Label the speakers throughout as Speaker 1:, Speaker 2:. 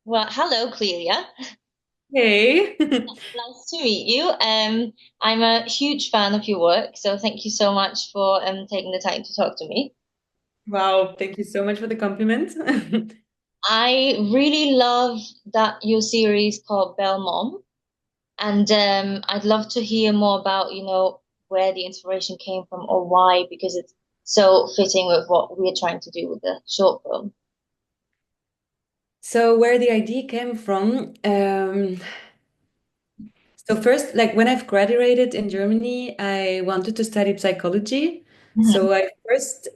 Speaker 1: Well, hello, Clélia.
Speaker 2: Hey.
Speaker 1: Nice to meet you. I'm a huge fan of your work, so thank you so much for taking the time to talk to me.
Speaker 2: Wow, thank you so much for the compliment.
Speaker 1: I really love that your series called Belmont, and I'd love to hear more about, where the inspiration came from or why, because it's so fitting with what we're trying to do with the short film.
Speaker 2: So where the idea came from, so first, like when I've graduated in Germany, I wanted to study psychology.
Speaker 1: Mhm.
Speaker 2: So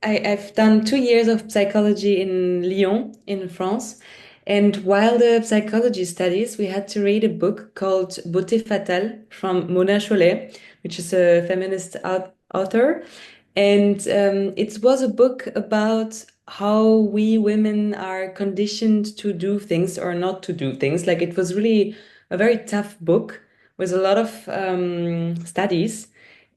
Speaker 2: I've done 2 years of psychology in Lyon, in France. And while the psychology studies, we had to read a book called Beauté Fatale from Mona Chollet, which is a feminist author. And it was a book about how we women are conditioned to do things or not to do things. Like it was really a very tough book with a lot of studies.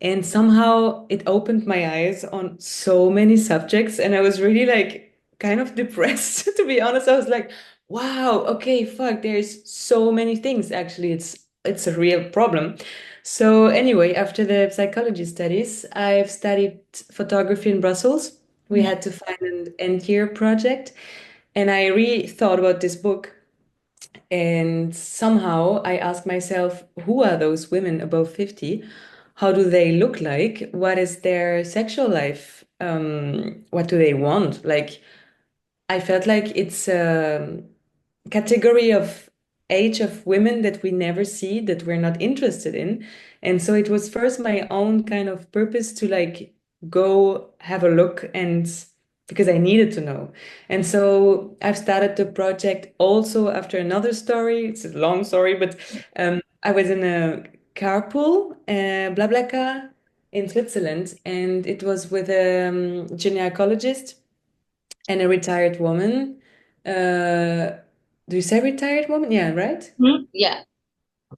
Speaker 2: And somehow it opened my eyes on so many subjects. And I was really like kind of depressed, to be honest. I was like, wow, okay, fuck, there's so many things. Actually, it's a real problem. So anyway, after the psychology studies, I've studied photography in Brussels. We
Speaker 1: Mhm.
Speaker 2: had to find an end year project. And I really thought about this book and somehow I ask myself, who are those women above 50? How do they look like? What is their sexual life? What do they want? Like, I felt like it's a category of age of women that we never see, that we're not interested in. And so it was first my own kind of purpose to like go have a look and because I needed to know. And so I've started the project also after another story. It's a long story, but I was in a carpool, BlaBlaCar in Switzerland, and it was with a gynecologist and a retired woman. Do you say retired woman? Yeah, right?
Speaker 1: Yeah.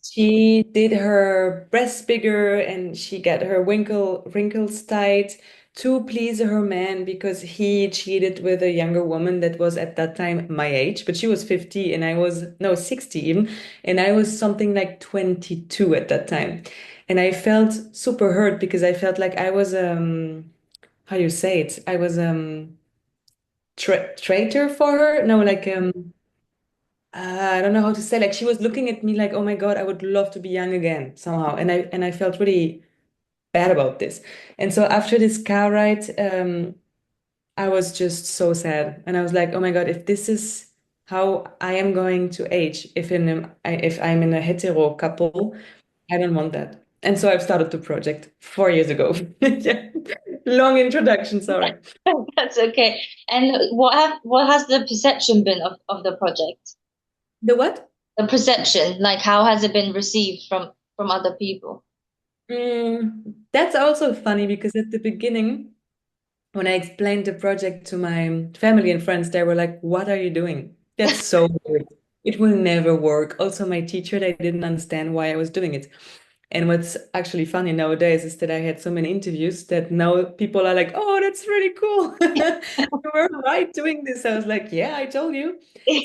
Speaker 2: She did her breasts bigger and she got her wrinkles tight to please her man because he cheated with a younger woman that was at that time my age, but she was 50 and I was no 60 even, and I was something like 22 at that time. And I felt super hurt because I felt like I was how do you say it? I was traitor for her. No, like I don't know how to say. Like she was looking at me like, oh my God, I would love to be young again somehow. And I felt really bad about this. And so after this car ride, I was just so sad. And I was like, oh my God, if this is how I am going to age, if I'm in a hetero couple, I don't want that. And so I've started the project 4 years ago. Yeah. Long introduction, sorry.
Speaker 1: That's okay. And what has the perception been of the project?
Speaker 2: The what?
Speaker 1: The perception, like how has it been received from other people?
Speaker 2: That's also funny because at the beginning, when I explained the project to my family and friends, they were like, "What are you doing? That's so weird. It will never work." Also, my teacher, they didn't understand why I was doing it. And what's actually funny nowadays is that I had so many interviews that now people are like, "Oh, that's really cool. You were right doing this." I was like, "Yeah, I told you."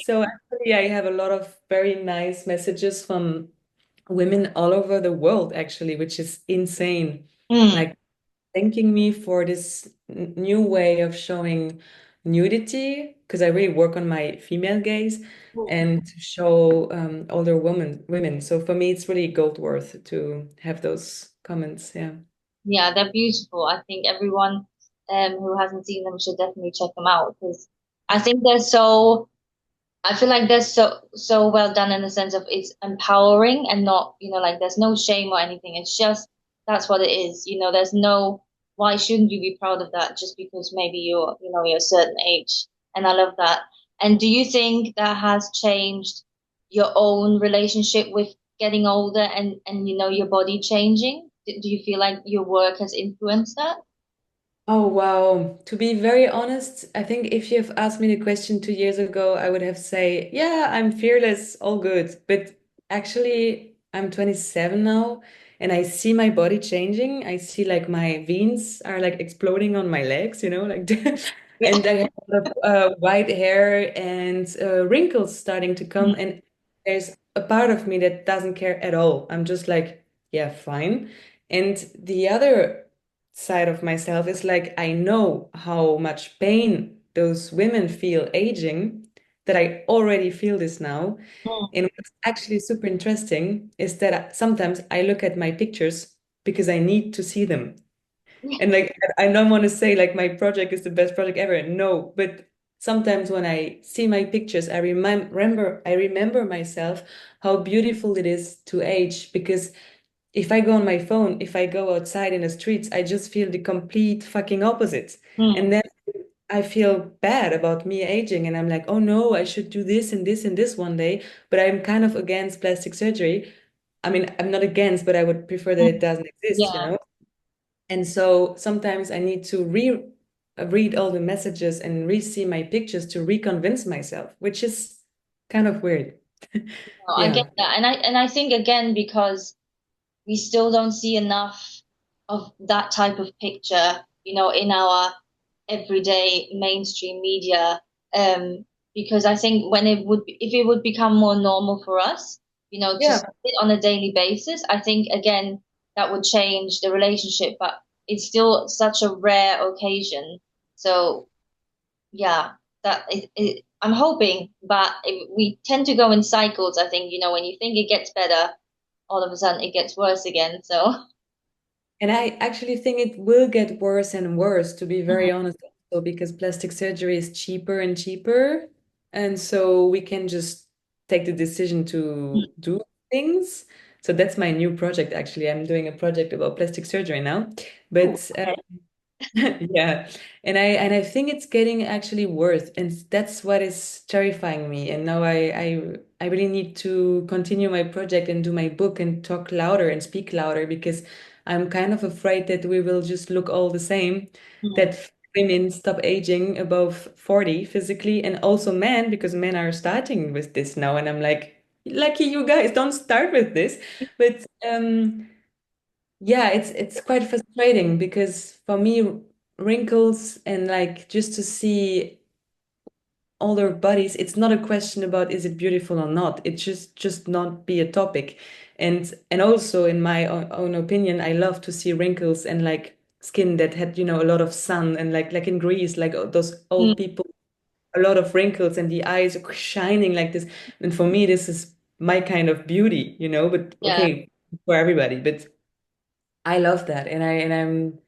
Speaker 2: So actually, I have a lot of very nice messages from women all over the world, actually, which is insane.
Speaker 1: Mm.
Speaker 2: Like thanking me for this new way of showing nudity, because I really work on my female gaze and to show older women. So for me, it's really gold worth to have those comments. Yeah.
Speaker 1: Yeah, they're beautiful. I think everyone who hasn't seen them should definitely check them out because I think they're so I feel like they're so well done in the sense of it's empowering and not, like there's no shame or anything. It's just that's what it is. There's no why shouldn't you be proud of that just because maybe you're a certain age. And I love that. And do you think that has changed your own relationship with getting older and your body changing? Do you feel like your work has influenced that?
Speaker 2: Oh, wow. To be very honest, I think if you've asked me the question 2 years ago, I would have say, yeah, I'm fearless, all good. But actually, I'm 27 now, and I see my body changing. I see like my veins are like exploding on my legs, like
Speaker 1: Yeah.
Speaker 2: and I have a lot of white hair and wrinkles starting to come. And there's a part of me that doesn't care at all. I'm just like, yeah, fine. And the other side of myself is like, I know how much pain those women feel aging, that I already feel this now.
Speaker 1: Mm.
Speaker 2: And what's actually super interesting is that sometimes I look at my pictures because I need to see them. And like, I don't want to say like my project is the best project ever. No, but sometimes when I see my pictures, I remember myself how beautiful it is to age. Because if I go on my phone, if I go outside in the streets, I just feel the complete fucking opposite. And
Speaker 1: Mm.
Speaker 2: then I feel bad about me aging, and I'm like, oh no, I should do this and this and this one day. But I'm kind of against plastic surgery. I mean, I'm not against, but I would prefer that it doesn't exist, you
Speaker 1: Yeah.
Speaker 2: know? And so sometimes I need to read all the messages and re-see my pictures to reconvince myself, which is kind of weird.
Speaker 1: No, I
Speaker 2: Yeah.
Speaker 1: get that. And I think again because we still don't see enough of that type of picture, in our everyday mainstream media. Um, because I think if it would become more normal for us, to see
Speaker 2: Yeah.
Speaker 1: it on a daily basis, I think again that would change the relationship, but it's still such a rare occasion. So yeah, I'm hoping, but we tend to go in cycles. I think, when you think it gets better, all of a sudden it gets worse again. So,
Speaker 2: And I actually think it will get worse and worse, to be very honest, also because plastic surgery is cheaper and cheaper. And so we can just take the decision to do things. So that's my new project, actually. I'm doing a project about plastic surgery now.
Speaker 1: ooh,
Speaker 2: But
Speaker 1: okay.
Speaker 2: yeah, and I think it's getting actually worse, and that's what is terrifying me. And now I really need to continue my project and do my book and talk louder and speak louder, because I'm kind of afraid that we will just look all the same,
Speaker 1: Hmm.
Speaker 2: that women stop aging above 40 physically, and also men, because men are starting with this now, and I'm like, lucky you guys, don't start with this. But yeah, it's quite frustrating, because for me, wrinkles and like just to see older bodies, it's not a question about is it beautiful or not. It just not be a topic. And also in my own opinion, I love to see wrinkles and like skin that had, a lot of sun, and like in Greece, like those
Speaker 1: Hmm.
Speaker 2: old people, a lot of wrinkles and the eyes are shining like this. And for me, this is my kind of beauty, but
Speaker 1: Yeah.
Speaker 2: okay, for everybody. But I love that, and I'm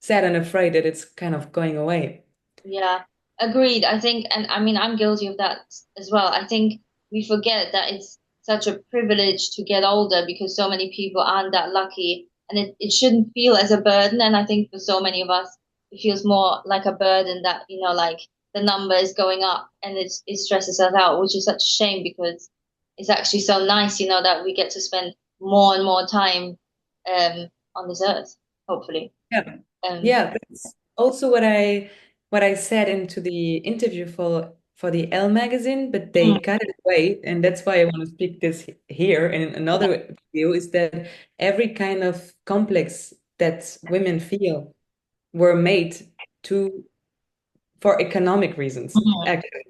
Speaker 2: sad and afraid that it's kind of going away.
Speaker 1: Yeah, agreed. I think, and I mean, I'm guilty of that as well. I think we forget that it's such a privilege to get older because so many people aren't that lucky, and it shouldn't feel as a burden. And I think for so many of us, it feels more like a burden that, like the number is going up and it stresses us out, which is such a shame because it's actually so nice, that we get to spend more and more time on this earth, hopefully.
Speaker 2: Yeah.
Speaker 1: Um,
Speaker 2: Yeah, that's also what I said into the interview for the Elle magazine, but they
Speaker 1: mm,
Speaker 2: cut it away, and that's why I want to speak this here in another video, is that every kind of complex that women feel were made to for economic reasons,
Speaker 1: mhm,
Speaker 2: actually.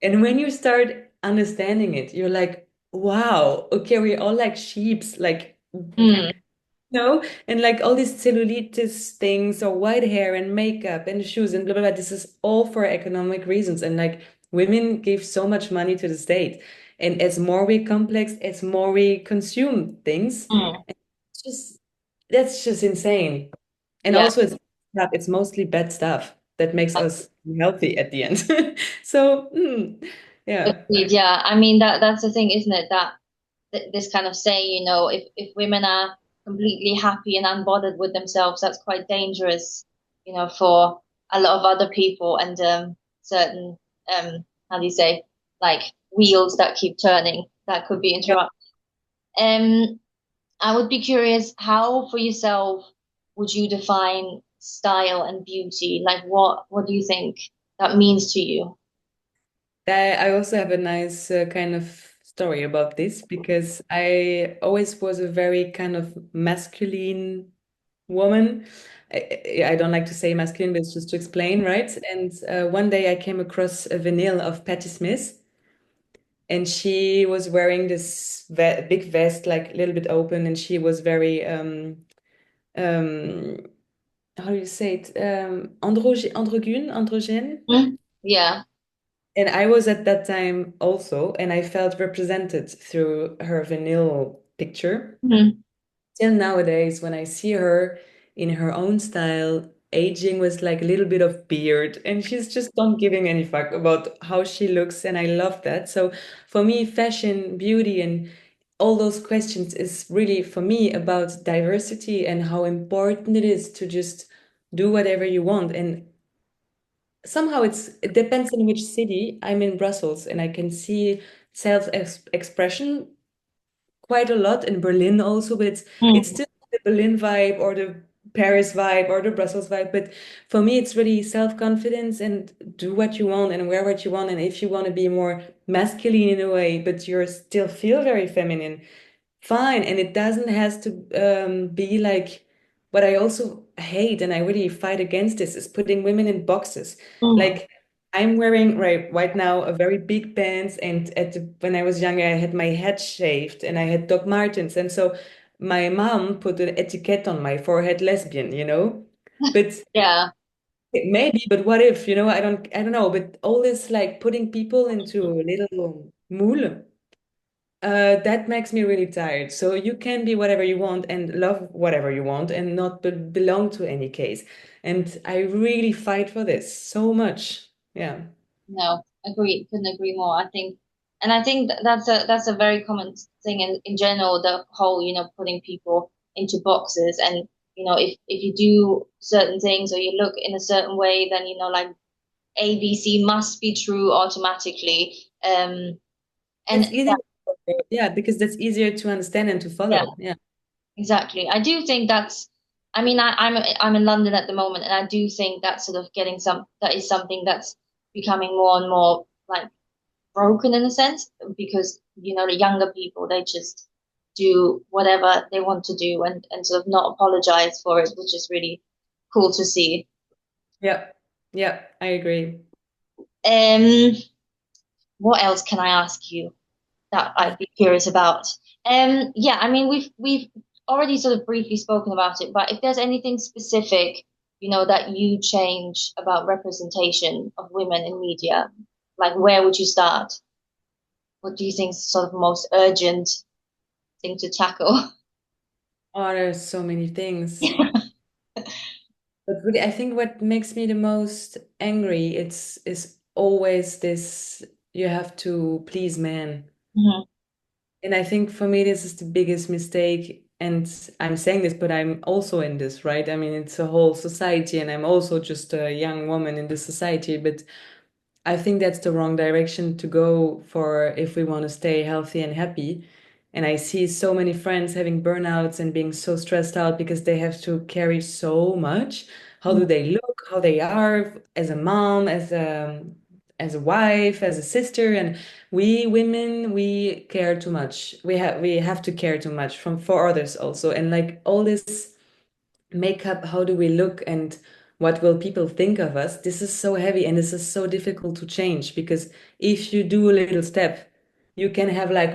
Speaker 2: And when you start understanding it, you're like, wow, okay, we're all like sheeps, like
Speaker 1: mm,
Speaker 2: and like all these cellulitis things, or white hair and makeup and shoes and blah blah blah. This is all for economic reasons, and like women give so much money to the state, and as more we complex, as more we consume things,
Speaker 1: mm.
Speaker 2: it's just that's just insane. And
Speaker 1: Yeah,
Speaker 2: also, it's mostly bad stuff that makes us healthy at the end. So yeah,
Speaker 1: agreed. Yeah, I mean that's the thing, isn't it? That this kind of saying, if women are completely happy and unbothered with themselves, that's quite dangerous, for a lot of other people and certain how do you say, like wheels that keep turning that could be
Speaker 2: yeah.
Speaker 1: interrupted. Um, I would be curious, how for yourself would you define style and beauty? Like what do you think that means to you?
Speaker 2: I also have a nice kind of story about this, because I always was a very kind of masculine woman. I don't like to say masculine, but it's just to explain, right? And one day I came across a vinyl of Patti Smith, and she was wearing this ve big vest, like a little bit open, and she was very um how do you say it? Androgyne.
Speaker 1: Mm. Yeah.
Speaker 2: And I was at that time also, and I felt represented through her vinyl picture.
Speaker 1: Mm.
Speaker 2: Till nowadays, when I see her in her own style, aging with like a little bit of beard, and she's just not giving any fuck about how she looks, and I love that. So for me, fashion, beauty, and all those questions is really for me about diversity and how important it is to just do whatever you want. And somehow it depends on which city. I'm in Brussels, and I can see self-expression quite a lot in Berlin also, but it's
Speaker 1: Mm.
Speaker 2: still the Berlin vibe or the Paris vibe or the Brussels vibe. But for me, it's really self-confidence and do what you want and wear what you want. And if you want to be more masculine in a way, but you still feel very feminine, fine. And it doesn't has to be like what I also hate and I really fight against this is putting women in boxes.
Speaker 1: Mm.
Speaker 2: Like I'm wearing right now a very big pants, and when I was younger, I had my head shaved and I had Doc Martens, and so my mom put an etiquette on my forehead, lesbian, But
Speaker 1: Yeah.
Speaker 2: maybe, but what if, I don't know, but all this like putting people into a little moule. That makes me really tired. So you can be whatever you want and love whatever you want and not belong to any case. And I really fight for this so much. Yeah.
Speaker 1: No, agree. Couldn't agree more. I think that's a very common thing in general. The whole, putting people into boxes, and if you do certain things or you look in a certain way, then like ABC must be true automatically.
Speaker 2: That's
Speaker 1: And
Speaker 2: easy. Yeah, because that's easier to understand and to
Speaker 1: yeah,
Speaker 2: follow. Yeah.
Speaker 1: exactly. I do think that's. I mean, I'm in London at the moment, and I do think that's sort of that is something that's becoming more and more like broken in a sense because the younger people they just do whatever they want to do and sort of not apologize for it, which is really cool to see.
Speaker 2: Yeah. Yeah, I agree.
Speaker 1: Um, what else can I ask you that I'd be curious about? Yeah, I mean we've already sort of briefly spoken about it, but if there's anything specific, that you change about representation of women in media, like where would you start? What do you think is sort of most urgent thing to tackle?
Speaker 2: Oh, there's so many things. But really, I think what makes me the most angry, it's is always this you have to please men.
Speaker 1: Mhm.
Speaker 2: And I think for me, this is the biggest mistake. And I'm saying this, but I'm also in this, right? I mean, it's a whole society, and I'm also just a young woman in this society. But I think that's the wrong direction to go for if we want to stay healthy and happy. And I see so many friends having burnouts and being so stressed out because they have to carry so much. How do they look? How they are as a mom, as a wife, as a sister, and we women we care too much. We have to care too much from for others also, and like all this makeup, how do we look and what will people think of us? This is so heavy and this is so difficult to change because if you do a little step, you can have like,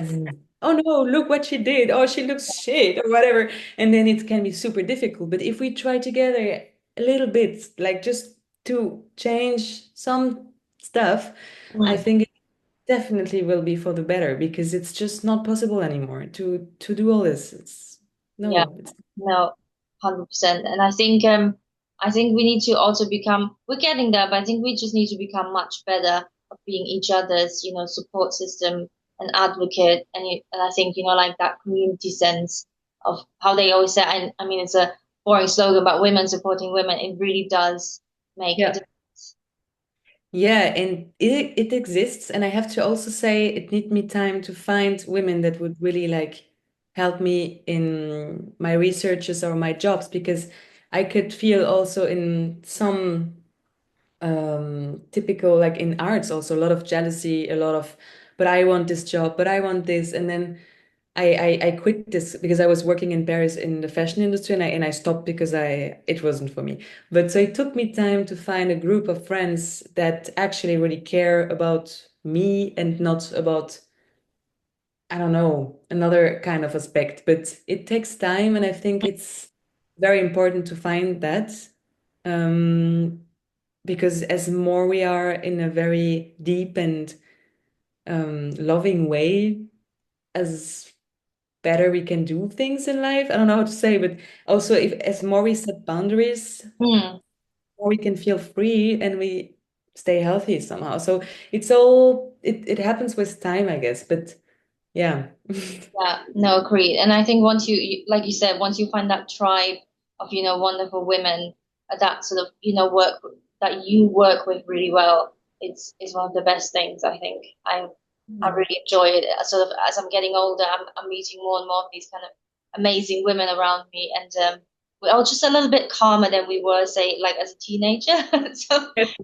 Speaker 2: oh no, look what she did. Oh, she looks shit or whatever. And then it can be super difficult. But if we try together a little bit, like just to change some stuff, I
Speaker 1: Mm.
Speaker 2: think it definitely will be for the better because it's just not possible anymore to do all this. It's
Speaker 1: Yeah,
Speaker 2: no, it's
Speaker 1: no, 100%. And I think we need to also we're getting there, but I think we just need to become much better of being each other's, support system and advocate. And I think, like that community sense of how they always say, I mean, it's a boring slogan, but women supporting women, it really does make a
Speaker 2: yeah.
Speaker 1: difference.
Speaker 2: Yeah, and it exists, and I have to also say it need me time to find women that would really like help me in my researches or my jobs because I could feel also in some typical like in arts also a lot of jealousy, a lot of but I want this job, but I want this, and then I quit this because I was working in Paris in the fashion industry, and I stopped because I it wasn't for me. But so it took me time to find a group of friends that actually really care about me and not about, I don't know, another kind of aspect. But it takes time, and I think it's very important to find that. Um, because as more we are in a very deep and loving way, as better we can do things in life. I don't know how to say, but also if as more we set boundaries,
Speaker 1: Hmm.
Speaker 2: more we can feel free and we stay healthy somehow. So it's all it happens with time, I guess. But yeah.
Speaker 1: Yeah, no, agreed. And I think once like you said, once you find that tribe of, wonderful women that sort of, work that you work with really well, it's one of the best things. I think I
Speaker 2: Mm.
Speaker 1: really enjoy it. Sort of as I'm getting older, I'm meeting more and more of these kind of amazing women around me, and we're all just a little bit calmer than we were, say, like as a teenager. So
Speaker 2: Yes.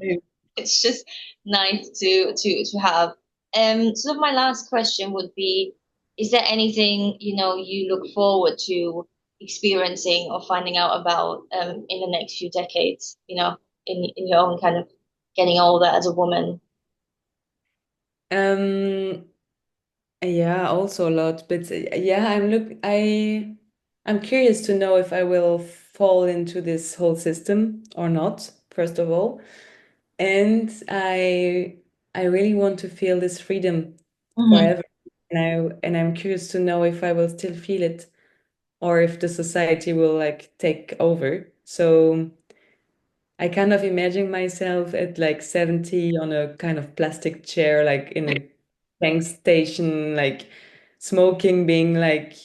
Speaker 1: it's just nice to have. Sort of my last question would be, is there anything, you look forward to experiencing or finding out about in the next few decades, in your own kind of getting older as a woman?
Speaker 2: Um, yeah, also a lot. But yeah, I'm curious to know if I will fall into this whole system or not, first of all. And I really want to feel this freedom
Speaker 1: Hmm.
Speaker 2: forever. And I'm curious to know if I will still feel it or if the society will like take over. So I kind of imagine myself at like 70 on a kind of plastic chair, like in a tank station, like smoking, being like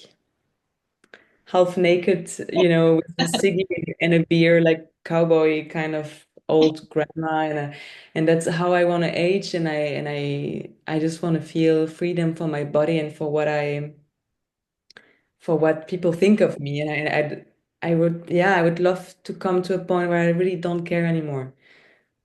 Speaker 2: half naked, with a ciggy and a beer, like cowboy kind of old grandma, and that's how I want to age, and I just want to feel freedom for my body and for what people think of me, I would, yeah, I would love to come to a point where I really don't care anymore.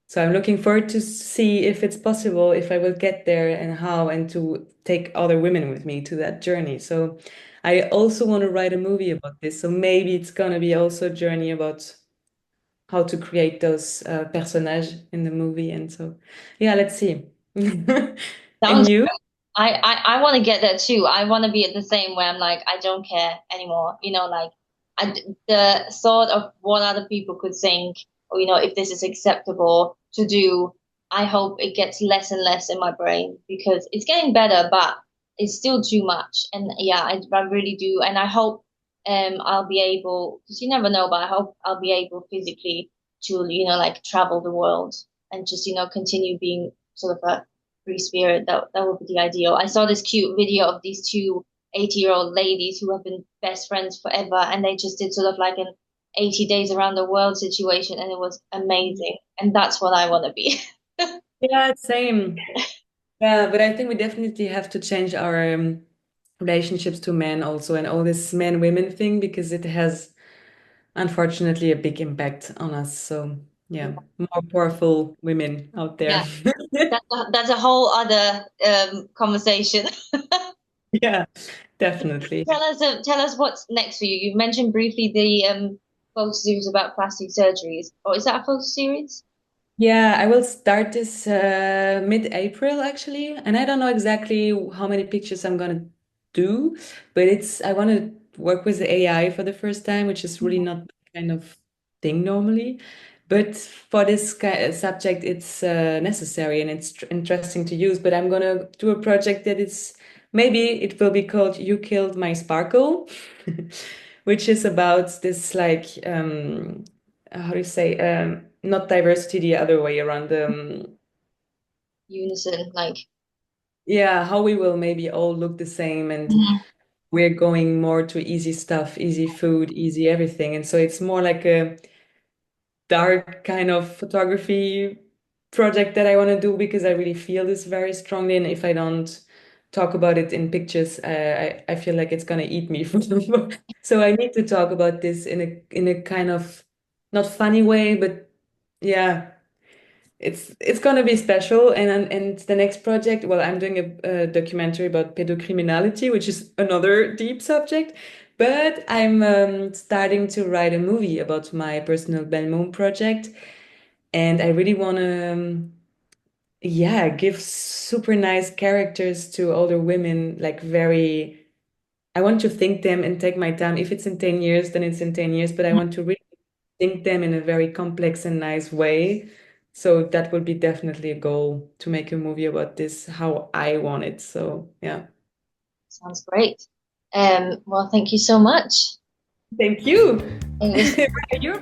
Speaker 2: So I'm looking forward to see if it's possible, if I will get there and how, and to take other women with me to that journey. So I also want to write a movie about this. So maybe it's gonna be also a journey about how to create those personages in the movie. And so, yeah, let's see. And
Speaker 1: Sounds
Speaker 2: you?
Speaker 1: I want to get there too. I want to be at the same where I'm like, I don't care anymore. Like the thought of what other people could think, or if this is acceptable to do, I hope it gets less and less in my brain because it's getting better, but it's still too much. And yeah, I really do. And I hope I'll be able, because you never know, but I hope I'll be able physically to, like travel the world and just, continue being sort of a free spirit. That would be the ideal. I saw this cute video of these two 80-year-old ladies who have been best friends forever, and they just did sort of like an 80 days around the world situation, and it was amazing. And that's what I want to be.
Speaker 2: Yeah, same. Yeah, but I think we definitely have to change our relationships to men also, and all this man-women thing, because it has unfortunately a big impact on us. So yeah, more powerful women out there.
Speaker 1: Yeah, that's a whole other conversation.
Speaker 2: Yeah, definitely.
Speaker 1: Tell us what's next for you. You mentioned briefly the photo series about plastic surgeries, or is that a photo series?
Speaker 2: Yeah, I will start this mid-April actually, and I don't know exactly how many pictures I'm gonna do, but it's I want to work with the AI for the first time, which is really not the kind of thing normally. But for this subject, it's necessary and it's interesting to use. But I'm gonna do a project that is maybe it will be called "You Killed My Sparkle," which is about this like how do you say not diversity the other way around
Speaker 1: Unison, like.
Speaker 2: yeah, how we will maybe all look the same, and
Speaker 1: Mhm.
Speaker 2: we're going more to easy stuff, easy food, easy everything, and so it's more like a dark kind of photography project that I want to do because I really feel this very strongly, and if I don't talk about it in pictures, I feel like it's gonna eat me. So I need to talk about this in a kind of not funny way, but yeah, it's gonna be special. And the next project, well, I'm doing a documentary about pedocriminality, which is another deep subject. But I'm starting to write a movie about my personal Belmont project, and I really want to, yeah, give super nice characters to older women, like very. I want to think them and take my time. If it's in 10 years, then it's in 10 years, but I want to really think them in a very complex and nice way. So that would be definitely a goal to make a movie about this, how I want it. So yeah.
Speaker 1: Sounds great. Well, thank you so much.
Speaker 2: Thank you.
Speaker 1: It was
Speaker 2: You